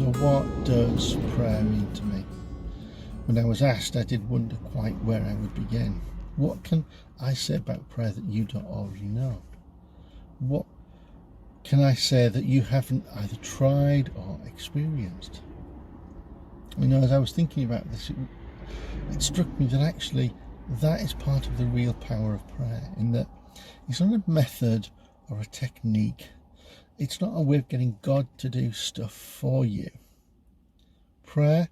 So what does prayer mean to me? When I was asked, I did wonder quite where I would begin. What can I say about prayer that you don't already know? What can I say that you haven't either tried or experienced? As I was thinking about this, it struck me that actually that is part of the real power of prayer, in that it's not a method or a technique. It's not a way of getting God to do stuff for you. Prayer,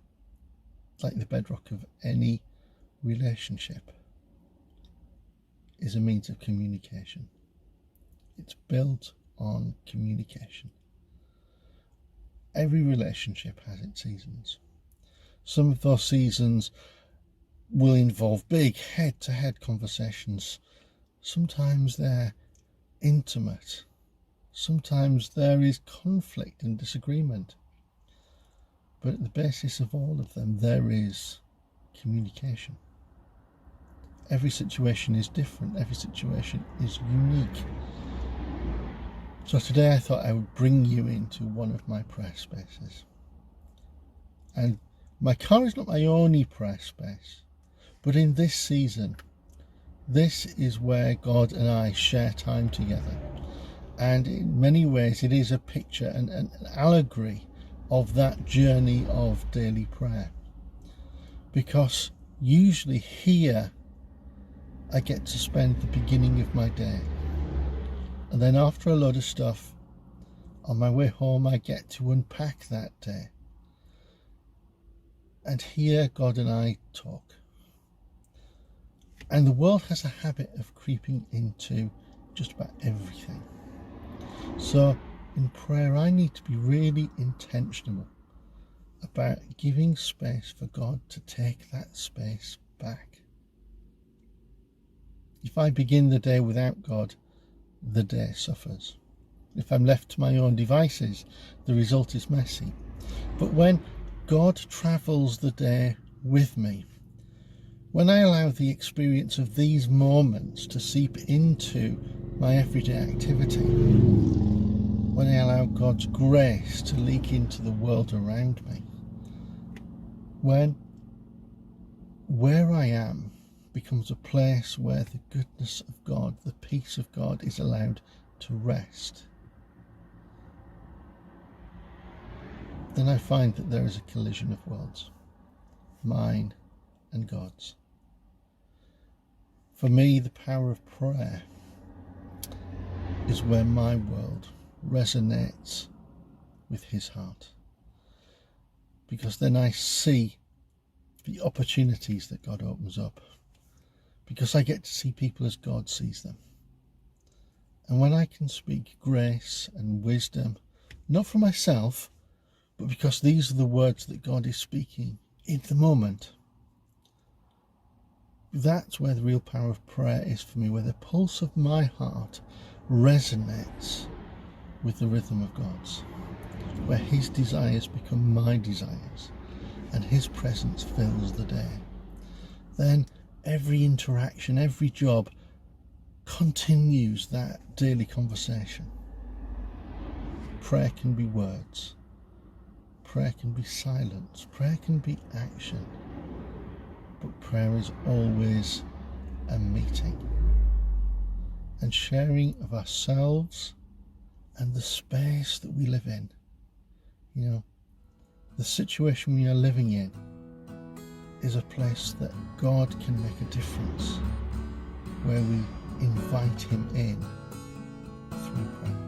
like the bedrock of any relationship, is a means of communication. It's built on communication. Every relationship has its seasons. Some of those seasons will involve big head-to-head conversations. Sometimes they're intimate. Sometimes there is conflict and disagreement. But at the basis of all of them, there is communication. Every situation is different. Every situation is unique. So today I thought I would bring you into one of my prayer spaces. And my car is not my only prayer space, but in this season, this is where God and I share time together. And in many ways it is a picture and an allegory of that journey of daily prayer. Because usually here I get to spend the beginning of my day. And then after a load of stuff, on my way home I get to unpack that day. And here God and I talk. And the world has a habit of creeping into just about everything. So in prayer I need to be really intentional about giving space for God to take that space back. If I begin the day without God, the day suffers. If I'm left to my own devices, the result is messy. But when God travels the day with me, when I allow the experience of these moments to seep into my everyday activity, when I allow God's grace to leak into the world around me, when where I am becomes a place where the goodness of God, the peace of God is allowed to rest, then I find that there is a collision of worlds, mine and God's. For me, the power of prayer is where my world resonates with his heart, because then I see the opportunities that God opens up, because I get to see people as God sees them. And when I can speak grace and wisdom, not for myself, but because these are the words that God is speaking in the moment, that's where the real power of prayer is for me, where the pulse of my heart resonates with the rhythm of God's, where his desires become my desires and his presence fills the day. Then every interaction, every job continues that daily conversation. Prayer can be words. Prayer can be silence. Prayer can be action. But prayer is always a meeting and sharing of ourselves and the space that we live in. The situation we are living in is a place that God can make a difference, where we invite him in through prayer.